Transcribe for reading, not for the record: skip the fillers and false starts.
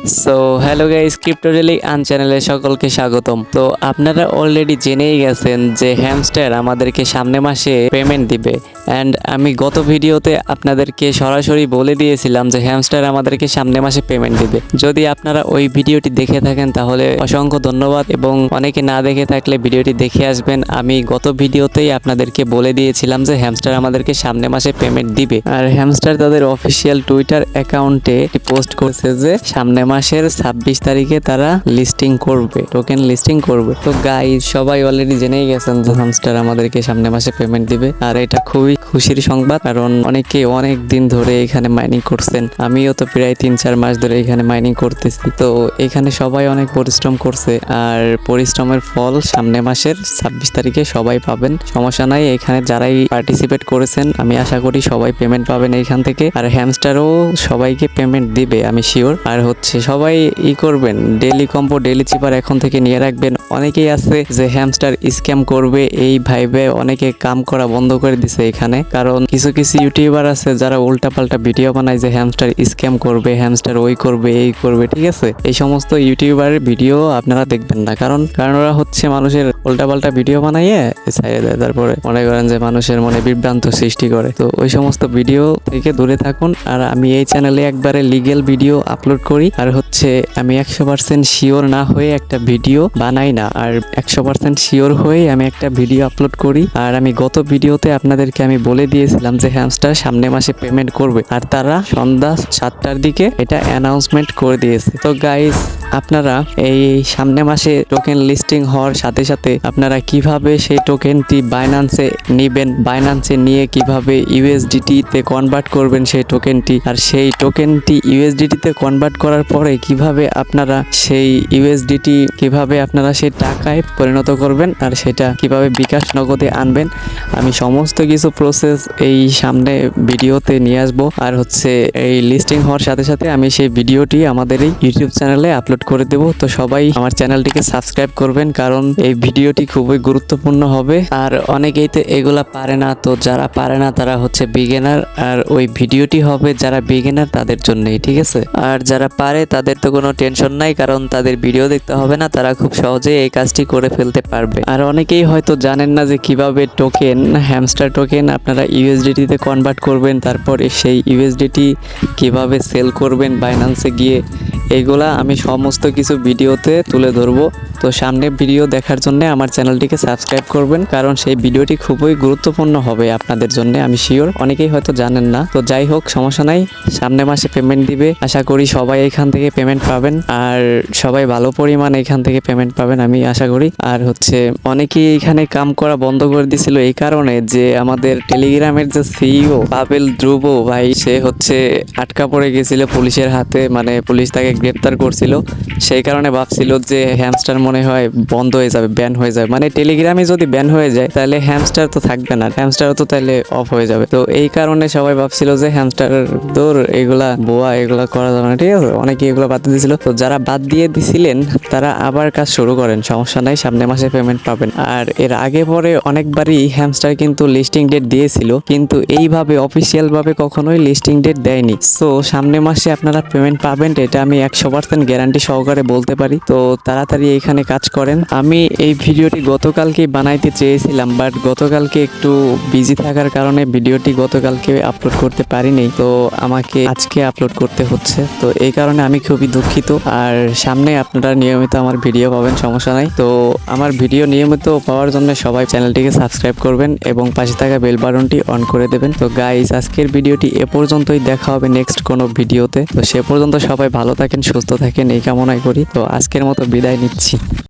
So hello guys, crypto daily চ্যানেলে সকলকে স্বাগতম। তো আপনারা অলরেডি জেনেই গেছেন যে হ্যামস্টার আমাদেরকে সামনে মাসে পেমেন্ট দিবে। অ্যান্ড আমি গত ভিডিওতে আপনাদেরকে সরাসরি বলে দিয়েছিলাম যে হ্যামস্টার আমাদেরকে সামনে মাসে পেমেন্ট দিবে। যদি আপনারা ওই ভিডিওটি দেখে থাকেন তাহলে অসংখ্য ধন্যবাদ, এবং অনেকে না দেখে থাকলে ভিডিওটি দেখে আসবেন। আমি গত ভিডিওতেই আপনাদেরকে বলে দিয়েছিলাম যে হ্যামস্টার আমাদেরকে সামনে মাসে পেমেন্ট দিবে। আর হ্যামস্টার তাদের অফিসিয়াল টুইটার অ্যাকাউন্টে পোস্ট করেছে যে সামনে মাসের 26 তারিখে তারা লিস্টিং করবে, টোকেন লিস্টিং করবে। তো গাইস, সবাই অলরেডি জেনেই গেছেন যে হ্যামস্টার আমাদেরকে সামনে মাসে পেমেন্ট দিবে। আর এটা খুবই খুশির সংবাদ, কারণ অনেকে অনেক দিন ধরে এখানে মাইনিং করছেন। আমিও তো প্রায় 3-4 মাস ধরে এখানে মাইনিং করতেছি। তো এখানে সবাই অনেক পরিশ্রম করছে, আর পরিশ্রমের ফল সামনে মাসের 26 তারিখে সবাই পাবেন। সমস্যা নাই, এখানে যারাই পার্টিসিপেট করেছেন আমি আশা করি সবাই পেমেন্ট পাবেন এইখান থেকে। আর হ্যামস্টারও সবাইকে পেমেন্ট দিবে আমি শিওর। আর হচ্ছে সবাই করবেন, ডেইলি কম্পো ডেইলি চিপার এখন থেকে নিয়ে রাখবেন। অনেকেই আছে যে হ্যামস্টার স্ক্যাম করবে এই ভাইবে অনেকে কাম করা বন্ধ করে দিছে এখানে, কারণ কিছু কিছু ইউটিউবার আছে যারা উল্টাপাল্টা ভিডিও বানায় যে হ্যামস্টার স্ক্যাম করবে, হ্যামস্টার ওই করবে এই করবে। ঠিক আছে, এই সমস্ত ইউটিউবারের ভিডিও আপনারা দেখবেন না, কারণ ওরা হচ্ছে মানুষের উল্টাপাল্টা ভিডিও বানাইয়ে ছাইড়ে দেয়, তারপরে মনে করেন যে মানুষের মনে বিভ্রান্ত সৃষ্টি করে। তো ওই সমস্ত ভিডিও থেকে দূরে থাকুন। আর আমি এই চ্যানেলে একবারে লিগেল ভিডিও আপলোড করি, আর হচ্ছে আমি 100% শিওর না হয়ে একটা ভিডিও বানাই না, আর 100% শিওর হয়ে আমি একটা ভিডিও আপলোড করি। আর আমি গত ভিডিওতে আপনাদেরকে আমি বলে দিয়েছিলাম যে হ্যামস্টার সামনে মাসে পেমেন্ট করবে, আর তারা সন্ধ্যা 7টার দিকে এটা অ্যানাউন্সমেন্ট করে দিয়েছে। তো গাইস, আপনারা এই সামনে মাসে টোকেন লিস্টিং হওয়ার সাথে সাথে আপনারা কিভাবে সেই টোকেনটি বাইন্যান্সে নেবেন, বাইন্যান্সে নিয়ে কিভাবে ইউএসডিটি তে কনভার্ট করবেন সেই টোকেনটি, আর সেই টোকেনটি ইউএসডিটি তে কনভার্ট করার পরে কিভাবে আপনারা সেই ইউএসডিটি কিভাবে আপনারা সেই টাকায় পরিণত করবেন, আর সেটা কিভাবে বিকাশ নগদে আনবেন, আমি সমস্ত কিছু প্রসেস এই সামনে ভিডিওতে নিয়ে আসবো। আর হচ্ছে এই লিস্টিং হওয়ার সাথে সাথে আমি সেই ভিডিওটি আমাদের এই ইউটিউব চ্যানেলে আপলোড করে দেব। তো সবাই আমার চ্যানেলটিকে সাবস্ক্রাইব করবেন, কারণ এই ভিডিওটি খুবই গুরুত্বপূর্ণ হবে। আর অনেকেই তো এগুলা পারে না, তো যারা পারে না তারা হচ্ছে বিগিনার, আর ওই ভিডিওটি হবে যারা বিগিনার তাদের জন্যই। ঠিক আছে, আর যারা পারে তাদের তো কোনো টেনশন নাই, কারণ তাদের ভিডিও দেখতে হবে না, তারা খুব সহজে এই কাজটি করে ফেলতে পারবে। আর অনেকেই হয়তো জানেন না যে কিভাবে টোকেন, হ্যামস্টার টোকেন আপনারা ইউএসডিটি তে কনভার্ট করবেন, তারপর সেই ইউএসডিটি কিভাবে সেল করবেন বাইন্যান্সে গিয়ে, এইগুলা আমি সমস্ত কিছু ভিডিওতে তুলে ধরবো। তো সামনে ভিডিও দেখার জন্য আমার চ্যানেলটিকে সাবস্ক্রাইব করবেন, কারণ সেই ভিডিওটি খুবই গুরুত্বপূর্ণ হবে আপনাদের জন্য, আমি শিওর। অনেকেই হয়তো জানেন না, তো যাই হোক সমস্যা নাই, সামনে মাসে পেমেন্ট দিবে। আশা করি সবাই এখান থেকে পেমেন্ট পাবেন, আর সবাই ভালো পরিমাণ এখান থেকে পেমেন্ট পাবেন আমি আশা করি। আর হচ্ছে অনেকেই এখানে কাম করা বন্ধ করে দিছিল এই কারণে যে আমাদের টেলিগ্রামের যে সিইও পাবেল ধ্রুব ভাই, সে হচ্ছে আটকা পড়ে গেছিল পুলিশের হাতে, মানে পুলিশ তাকে গ্রেপ্তার করছিল। সেই কারণে ভাবছিল যে হ্যামস্টার মনে হয় বন্ধ হয়ে যাবে, ব্যান হয়ে যাবে। মানে টেলিগ্রামে যদি ব্যান হয়ে যায় তাহলে হ্যামস্টার তো থাকবে না, হ্যামস্টারও তো তাহলে অফ হয়ে যাবে। তো এই কারণে সবাই ভাবছিল যে হ্যামস্টার দৌড় এগুলা বোয়া, এগুলা করা যাবে না। ঠিক আছে, অনেকে এগুলো বাদ দিয়েছিল। তো যারা বাদ দিয়ে দিছিলেন তারা আবার কাজ শুরু করেন, সমস্যা নাই, সামনে মাসে পেমেন্ট পাবেন। আর এর আগে পরে অনেকবারই হ্যামস্টার কিন্তু লিস্টিং ডেট দিয়েছিল, কিন্তু এইভাবে অফিসিয়াল ভাবে কখনোই লিস্টিং ডেট দেয়নি। সো সামনে মাসে আপনারা পেমেন্ট পাবেন, এটা আমি 100% গ্যারান্টি সহকারে বলতে পারি। তো তাড়াতাড়ি এখানে কাজ করেন। আমি এই ভিডিওটি গতকালকে বানাইতে চেয়েছিলাম, বাট গতকালকে একটু বিজি থাকার কারণে ভিডিওটি গতকালকে আপলোড করতে পারিনি, তো আমাকে আজকে আপলোড করতে হচ্ছে। তো এই কারণে আমি খুবই দুঃখিত। আর সামনে আপনারা নিয়মিত আমার ভিডিও পাবেন, সমস্যা নাই। তো আমার ভিডিও নিয়মিত পাওয়ার জন্য সবাই চ্যানেলটিকে সাবস্ক্রাইব করবেন এবং পাশে থাকা বেল বাটনটি অন করে দেবেন। তো গাইস, আজকের ভিডিওটি এ পর্যন্তই, দেখা হবে নেক্সট কোনো ভিডিওতে। তো সে পর্যন্ত সবাই ভালো থাকেন, সুস্থ থাকেন এই কামনাই করি। তো আজকের মতো বিদায় নিচ্ছি।